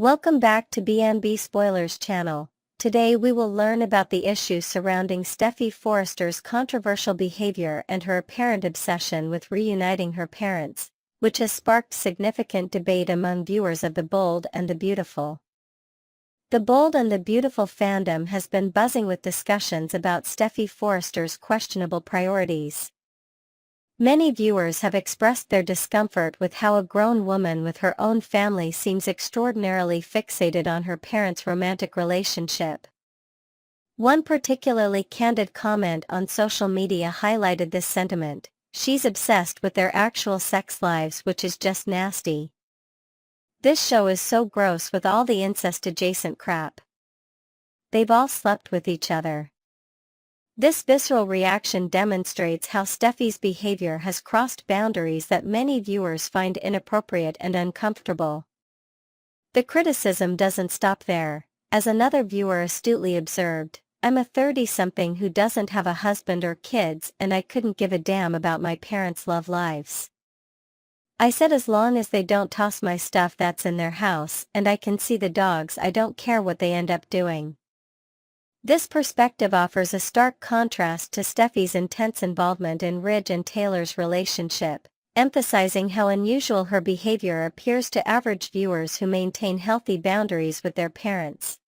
Welcome back to BNB Spoilers channel. Today we will learn about the issues surrounding Steffy Forrester's controversial behavior and her apparent obsession with reuniting her parents, which has sparked significant debate among viewers of The Bold and the Beautiful. The Bold and the Beautiful fandom has been buzzing with discussions about Steffy Forrester's questionable priorities. Many viewers have expressed their discomfort with how a grown woman with her own family seems extraordinarily fixated on her parents' romantic relationship. One particularly candid comment on social media highlighted this sentiment: "She's obsessed with their actual sex lives, which is just nasty. This show is so gross with all the incest-adjacent crap. They've all slept with each other." This visceral reaction demonstrates how Steffy's behavior has crossed boundaries that many viewers find inappropriate and uncomfortable. The criticism doesn't stop there. As another viewer astutely observed, "I'm a 30-something who doesn't have a husband or kids, and I couldn't give a damn about my parents' love lives. I said as long as they don't toss my stuff that's in their house and I can see the dogs, I don't care what they end up doing." This perspective offers a stark contrast to Steffy's intense involvement in Ridge and Taylor's relationship, emphasizing how unusual her behavior appears to average viewers who maintain healthy boundaries with their parents.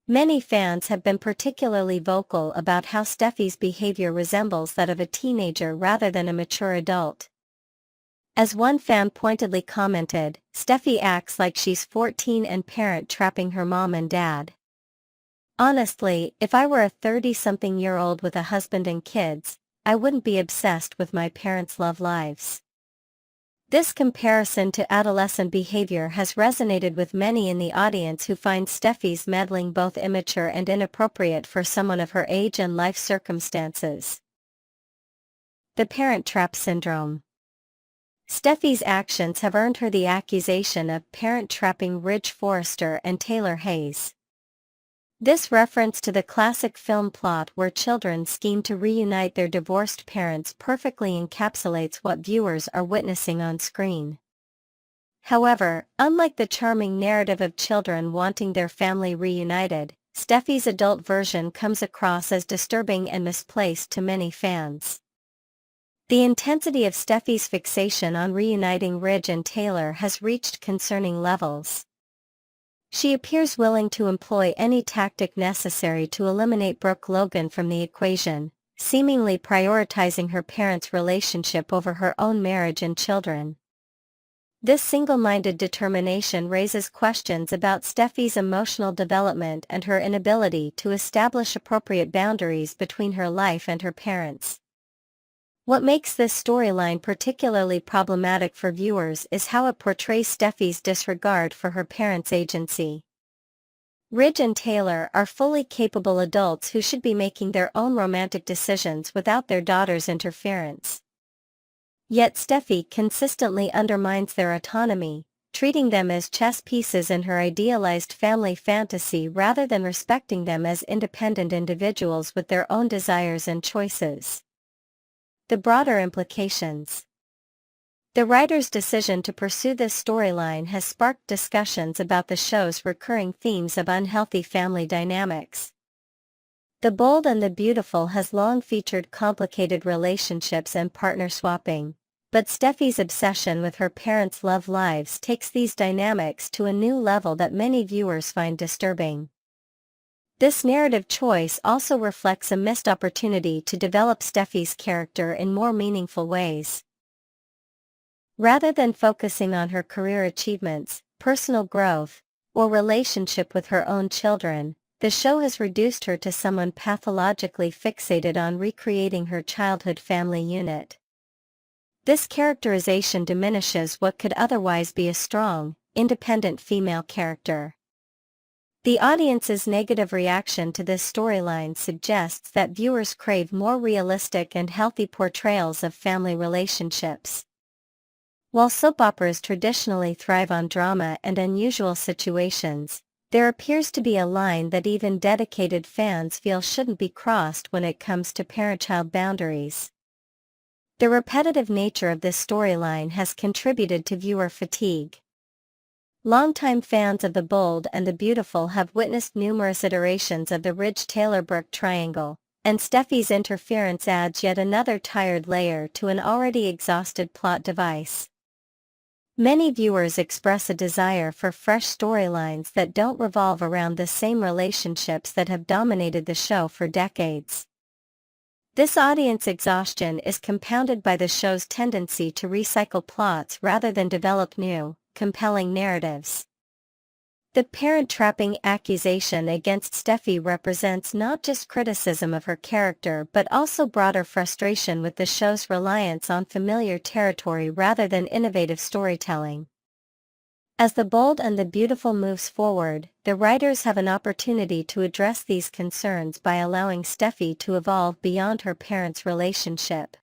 Many fans have been particularly vocal about how Steffy's behavior resembles that of a teenager rather than a mature adult. As one fan pointedly commented, "Steffy acts like she's 14 and parent-trapping her mom and dad. Honestly, if I were a 30-something-year-old with a husband and kids, I wouldn't be obsessed with my parents' love lives." This comparison to adolescent behavior has resonated with many in the audience, who find Steffy's meddling both immature and inappropriate for someone of her age and life circumstances. The Parent Trap Syndrome. Steffy's actions have earned her the accusation of parent-trapping Ridge Forrester and Taylor Hayes. This reference to the classic film plot where children scheme to reunite their divorced parents perfectly encapsulates what viewers are witnessing on screen. However, unlike the charming narrative of children wanting their family reunited, Steffy's adult version comes across as disturbing and misplaced to many fans. The intensity of Steffy's fixation on reuniting Ridge and Taylor has reached concerning levels. She appears willing to employ any tactic necessary to eliminate Brooke Logan from the equation, seemingly prioritizing her parents' relationship over her own marriage and children. This single-minded determination raises questions about Steffy's emotional development and her inability to establish appropriate boundaries between her life and her parents. What makes this storyline particularly problematic for viewers is how it portrays Steffy's disregard for her parents' agency. Ridge and Taylor are fully capable adults who should be making their own romantic decisions without their daughter's interference. Yet Steffy consistently undermines their autonomy, treating them as chess pieces in her idealized family fantasy rather than respecting them as independent individuals with their own desires and choices. The broader implications. The writer's decision to pursue this storyline has sparked discussions about the show's recurring themes of unhealthy family dynamics. The Bold and the Beautiful has long featured complicated relationships and partner swapping, but Steffy's obsession with her parents' love lives takes these dynamics to a new level that many viewers find disturbing. This narrative choice also reflects a missed opportunity to develop Steffy's character in more meaningful ways. Rather than focusing on her career achievements, personal growth, or relationship with her own children, the show has reduced her to someone pathologically fixated on recreating her childhood family unit. This characterization diminishes what could otherwise be a strong, independent female character. The audience's negative reaction to this storyline suggests that viewers crave more realistic and healthy portrayals of family relationships. While soap operas traditionally thrive on drama and unusual situations, there appears to be a line that even dedicated fans feel shouldn't be crossed when it comes to parent-child boundaries. The repetitive nature of this storyline has contributed to viewer fatigue. Longtime fans of The Bold and the Beautiful have witnessed numerous iterations of the Ridge-Taylor-Brooke triangle, and Steffy's interference adds yet another tired layer to an already exhausted plot device. Many viewers express a desire for fresh storylines that don't revolve around the same relationships that have dominated the show for decades. This audience exhaustion is compounded by the show's tendency to recycle plots rather than develop new, compelling narratives. The parent-trapping accusation against Steffy represents not just criticism of her character but also broader frustration with the show's reliance on familiar territory rather than innovative storytelling. As The Bold and the Beautiful moves forward, the writers have an opportunity to address these concerns by allowing Steffy to evolve beyond her parents' relationship.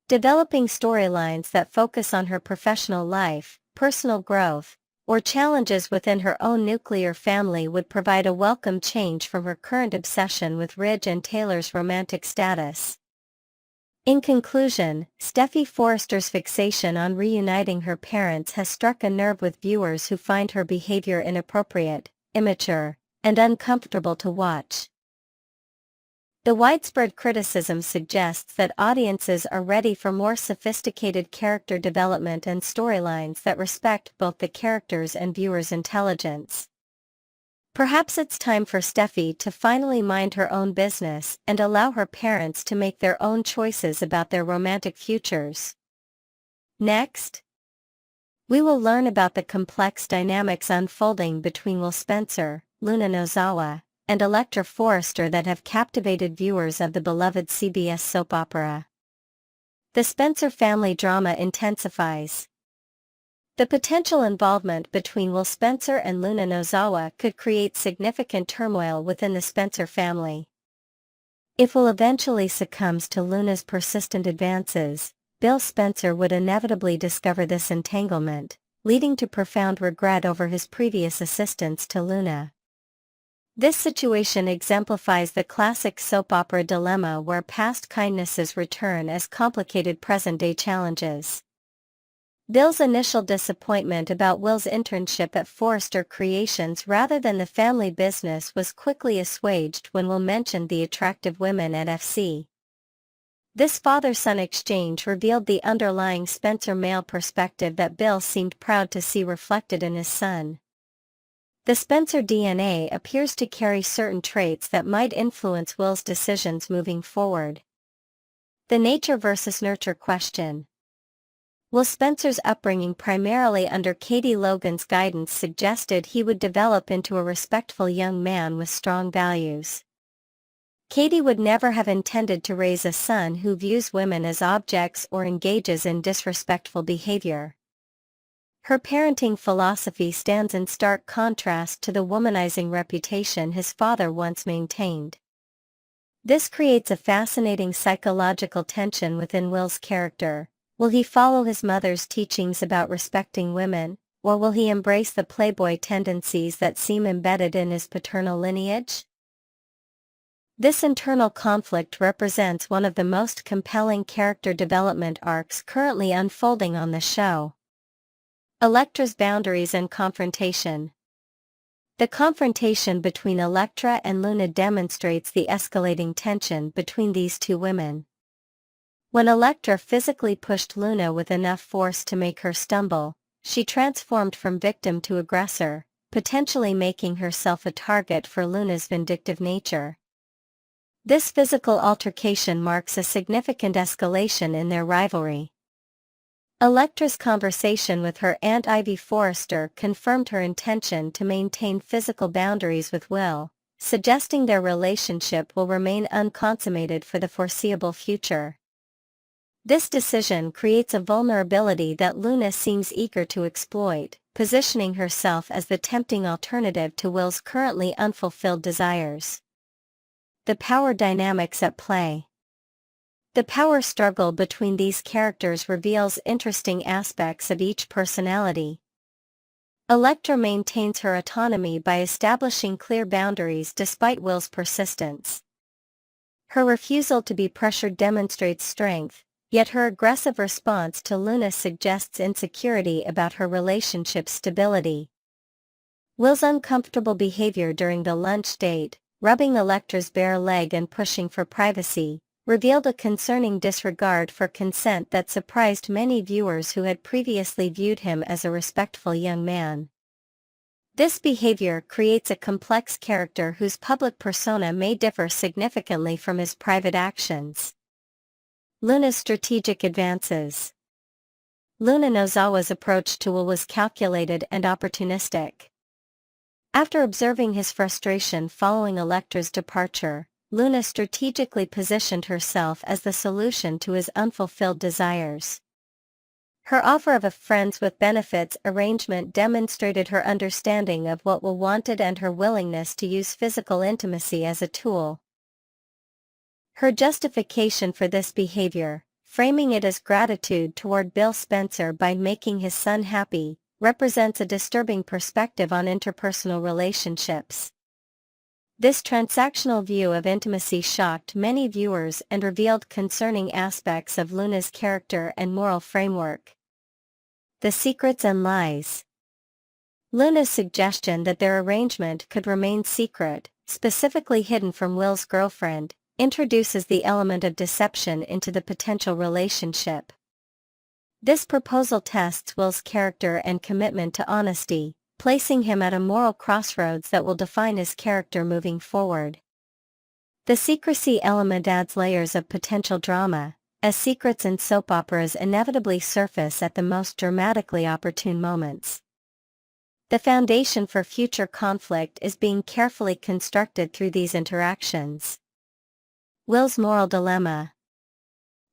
Developing storylines that focus on her professional life, personal growth, or challenges within her own nuclear family would provide a welcome change from her current obsession with Ridge and Taylor's romantic status. In conclusion, Steffy Forrester's fixation on reuniting her parents has struck a nerve with viewers who find her behavior inappropriate, immature, and uncomfortable to watch. The widespread criticism suggests that audiences are ready for more sophisticated character development and storylines that respect both the characters and viewers' intelligence. Perhaps it's time for Steffy to finally mind her own business and allow her parents to make their own choices about their romantic futures. Next, we will learn about the complex dynamics unfolding between Will Spencer, Luna Nozawa, and Electra Forrester that have captivated viewers of the beloved CBS soap opera. The Spencer family drama intensifies. The potential involvement between Will Spencer and Luna Nozawa could create significant turmoil within the Spencer family. If Will eventually succumbs to Luna's persistent advances, Bill Spencer would inevitably discover this entanglement, leading to profound regret over his previous assistance to Luna. This situation exemplifies the classic soap opera dilemma where past kindnesses return as complicated present-day challenges. Bill's initial disappointment about Will's internship at Forrester Creations rather than the family business was quickly assuaged when Will mentioned the attractive women at FC. This father-son exchange revealed the underlying Spencer male perspective that Bill seemed proud to see reflected in his son. The Spencer DNA appears to carry certain traits that might influence Will's decisions moving forward. The nature versus nurture question. Will Spencer's upbringing primarily under Katie Logan's guidance suggested he would develop into a respectful young man with strong values. Katie would never have intended to raise a son who views women as objects or engages in disrespectful behavior. Her parenting philosophy stands in stark contrast to the womanizing reputation his father once maintained. This creates a fascinating psychological tension within Will's character. Will he follow his mother's teachings about respecting women, or will he embrace the playboy tendencies that seem embedded in his paternal lineage? This internal conflict represents one of the most compelling character development arcs currently unfolding on the show. Electra's boundaries and confrontation. The confrontation between Electra and Luna demonstrates the escalating tension between these two women. When Electra physically pushed Luna with enough force to make her stumble, she transformed from victim to aggressor, potentially making herself a target for Luna's vindictive nature. This physical altercation marks a significant escalation in their rivalry. Electra's conversation with her Aunt Ivy Forrester confirmed her intention to maintain physical boundaries with Will, suggesting their relationship will remain unconsummated for the foreseeable future. This decision creates a vulnerability that Luna seems eager to exploit, positioning herself as the tempting alternative to Will's currently unfulfilled desires. The power dynamics at play. The power struggle between these characters reveals interesting aspects of each personality. Electra maintains her autonomy by establishing clear boundaries despite Will's persistence. Her refusal to be pressured demonstrates strength, Yet her aggressive response to Luna suggests insecurity about her relationship's stability. Will's uncomfortable behavior during the lunch date, rubbing Electra's bare leg and pushing for privacy, revealed a concerning disregard for consent that surprised many viewers who had previously viewed him as a respectful young man. This behavior creates a complex character whose public persona may differ significantly from his private actions. Luna's strategic advances. Luna Nozawa's approach to Will was calculated and opportunistic. After observing his frustration following Electra's departure, Luna strategically positioned herself as the solution to his unfulfilled desires. Her offer of a friends with benefits arrangement demonstrated her understanding of what Will wanted and her willingness to use physical intimacy as a tool. Her justification for this behavior, framing it as gratitude toward Bill Spencer by making his son happy, represents a disturbing perspective on interpersonal relationships. This transactional view of intimacy shocked many viewers and revealed concerning aspects of Luna's character and moral framework. The secrets and lies. Luna's suggestion that their arrangement could remain secret, specifically hidden from Will's girlfriend, introduces the element of deception into the potential relationship. This proposal tests Will's character and commitment to honesty, placing him at a moral crossroads that will define his character moving forward. The secrecy element adds layers of potential drama, as secrets in soap operas inevitably surface at the most dramatically opportune moments. The foundation for future conflict is being carefully constructed through these interactions. Will's moral dilemma.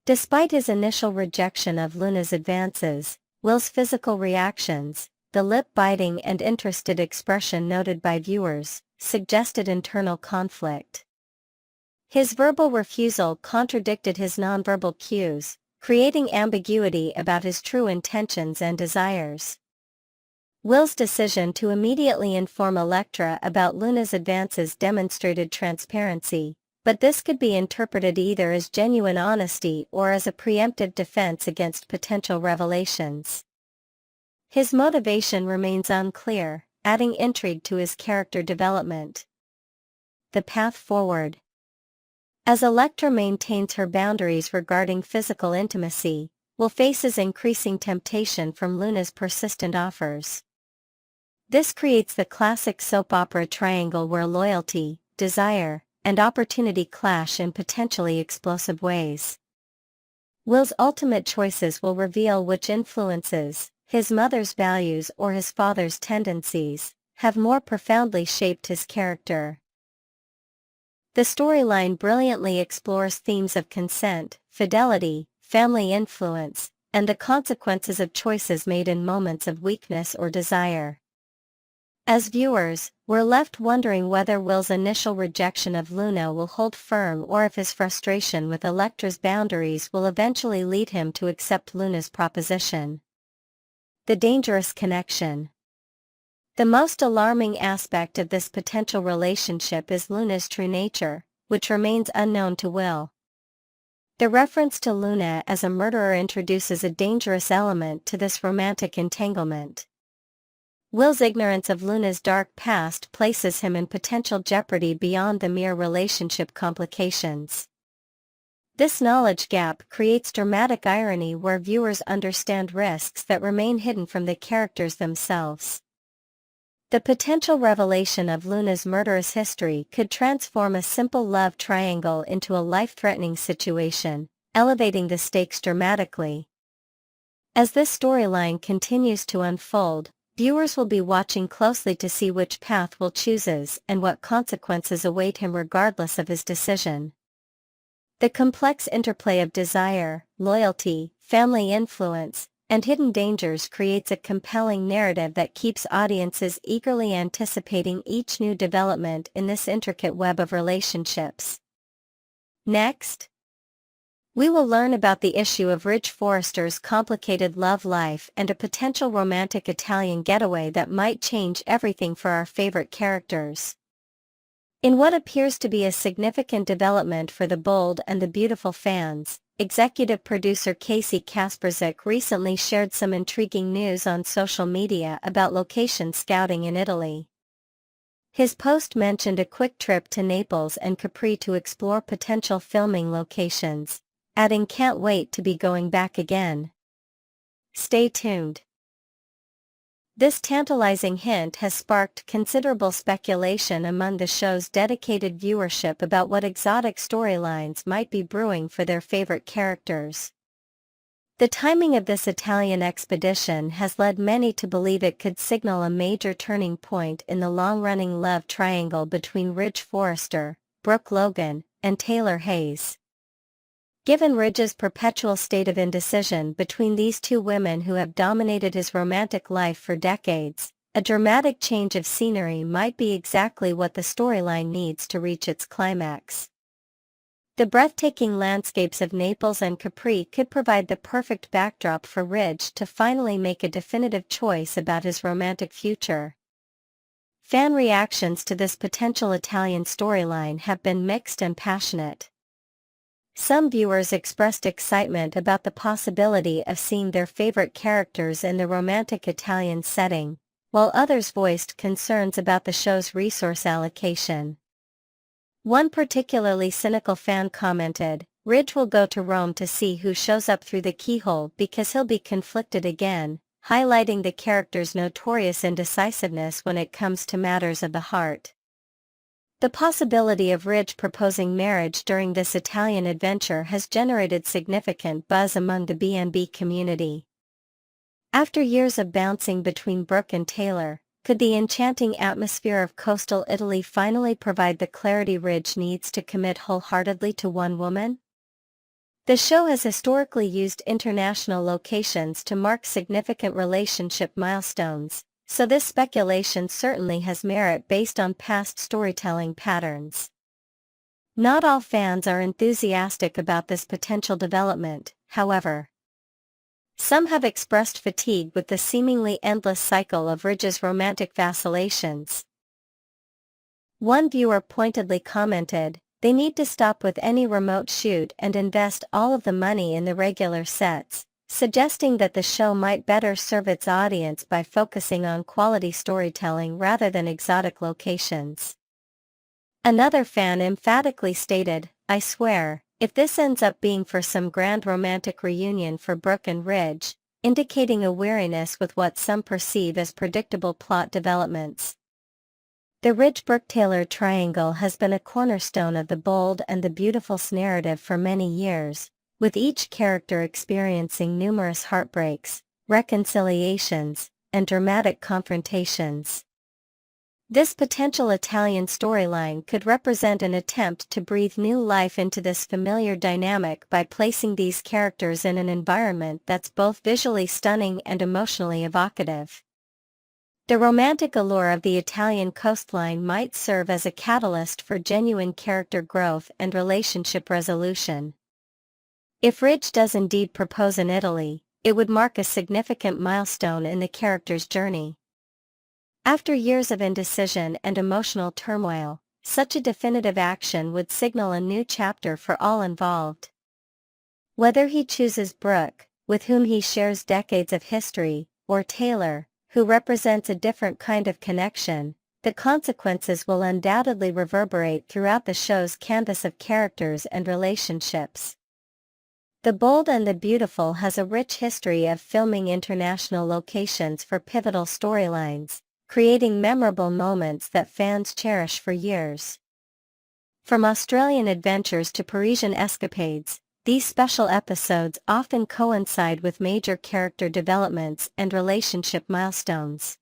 Despite his initial rejection of Luna's advances, Will's physical reactions, the lip-biting and interested expression noted by viewers, suggested internal conflict. His verbal refusal contradicted his nonverbal cues, creating ambiguity about his true intentions and desires. Will's decision to immediately inform Electra about Luna's advances demonstrated transparency, but this could be interpreted either as genuine honesty or as a preemptive defense against potential revelations. His motivation remains unclear, adding intrigue to his character development. The path forward. As Electra maintains her boundaries regarding physical intimacy, Will faces increasing temptation from Luna's persistent offers. This creates the classic soap opera triangle where loyalty, desire, and opportunity clash in potentially explosive ways. Will's ultimate choices will reveal which influences, his mother's values or his father's tendencies, have more profoundly shaped his character. The storyline brilliantly explores themes of consent, fidelity, family influence, and the consequences of choices made in moments of weakness or desire. As viewers, we're left wondering whether Will's initial rejection of Luna will hold firm or if his frustration with Electra's boundaries will eventually lead him to accept Luna's proposition. The dangerous connection. The most alarming aspect of this potential relationship is Luna's true nature, which remains unknown to Will. The reference to Luna as a murderer introduces a dangerous element to this romantic entanglement. Will's ignorance of Luna's dark past places him in potential jeopardy beyond the mere relationship complications. This knowledge gap creates dramatic irony where viewers understand risks that remain hidden from the characters themselves. The potential revelation of Luna's murderous history could transform a simple love triangle into a life-threatening situation, elevating the stakes dramatically. As this storyline continues to unfold, viewers will be watching closely to see which path Will chooses and what consequences await him regardless of his decision. The complex interplay of desire, loyalty, family influence, and hidden dangers creates a compelling narrative that keeps audiences eagerly anticipating each new development in this intricate web of relationships. Next, we will learn about the issue of Ridge Forrester's complicated love life and a potential romantic Italian getaway that might change everything for our favorite characters. In what appears to be a significant development for the Bold and the Beautiful fans, executive producer Casey Kasperzik recently shared some intriguing news on social media about location scouting in Italy. His post mentioned a quick trip to Naples and Capri to explore potential filming locations, adding, "Can't wait to be going back again. Stay tuned." This tantalizing hint has sparked considerable speculation among the show's dedicated viewership about what exotic storylines might be brewing for their favorite characters. The timing of this Italian expedition has led many to believe it could signal a major turning point in the long-running love triangle between Ridge Forrester, Brooke Logan, and Taylor Hayes. Given Ridge's perpetual state of indecision between these two women who have dominated his romantic life for decades, a dramatic change of scenery might be exactly what the storyline needs to reach its climax. The breathtaking landscapes of Naples and Capri could provide the perfect backdrop for Ridge to finally make a definitive choice about his romantic future. Fan reactions to this potential Italian storyline have been mixed and passionate. Some viewers expressed excitement about the possibility of seeing their favorite characters in the romantic Italian setting, while others voiced concerns about the show's resource allocation. One particularly cynical fan commented, "Ridge will go to Rome to see who shows up through the keyhole because he'll be conflicted again," highlighting the character's notorious indecisiveness when it comes to matters of the heart. The possibility of Ridge proposing marriage during this Italian adventure has generated significant buzz among the B&B community. After years of bouncing between Brooke and Taylor, could the enchanting atmosphere of coastal Italy finally provide the clarity Ridge needs to commit wholeheartedly to one woman? The show has historically used international locations to mark significant relationship milestones, so this speculation certainly has merit based on past storytelling patterns. Not all fans are enthusiastic about this potential development, however. Some have expressed fatigue with the seemingly endless cycle of Ridge's romantic vacillations. One viewer pointedly commented, "They need to stop with any remote shoot and invest all of the money in the regular sets," suggesting that the show might better serve its audience by focusing on quality storytelling rather than exotic locations. Another fan emphatically stated, "I swear, if this ends up being for some grand romantic reunion for Brooke and Ridge," indicating a weariness with what some perceive as predictable plot developments. The Ridge-Brooke-Taylor triangle has been a cornerstone of the Bold and the Beautiful's narrative for many years, with each character experiencing numerous heartbreaks, reconciliations, and dramatic confrontations. This potential Italian storyline could represent an attempt to breathe new life into this familiar dynamic by placing these characters in an environment that's both visually stunning and emotionally evocative. The romantic allure of the Italian coastline might serve as a catalyst for genuine character growth and relationship resolution. If Ridge does indeed propose in Italy, it would mark a significant milestone in the character's journey. After years of indecision and emotional turmoil, such a definitive action would signal a new chapter for all involved. Whether he chooses Brooke, with whom he shares decades of history, or Taylor, who represents a different kind of connection, the consequences will undoubtedly reverberate throughout the show's canvas of characters and relationships. The Bold and the Beautiful has a rich history of filming international locations for pivotal storylines, creating memorable moments that fans cherish for years. From Australian adventures to Parisian escapades, these special episodes often coincide with major character developments and relationship milestones.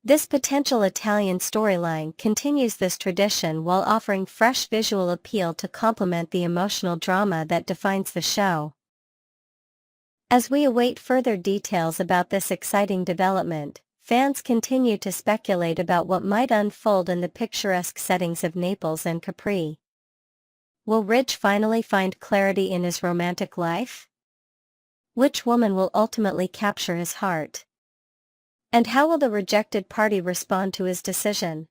This potential Italian storyline continues this tradition while offering fresh visual appeal to complement the emotional drama that defines the show. As we await further details about this exciting development, fans continue to speculate about what might unfold in the picturesque settings of Naples and Capri. Will Ridge finally find clarity in his romantic life? Which woman will ultimately capture his heart? And how will the rejected party respond to his decision?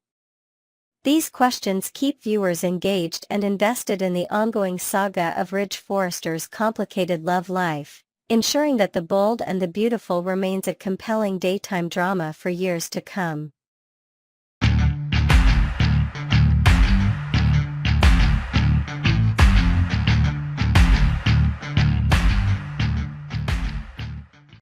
These questions keep viewers engaged and invested in the ongoing saga of Ridge Forrester's complicated love life, ensuring that The Bold and the Beautiful remains a compelling daytime drama for years to come.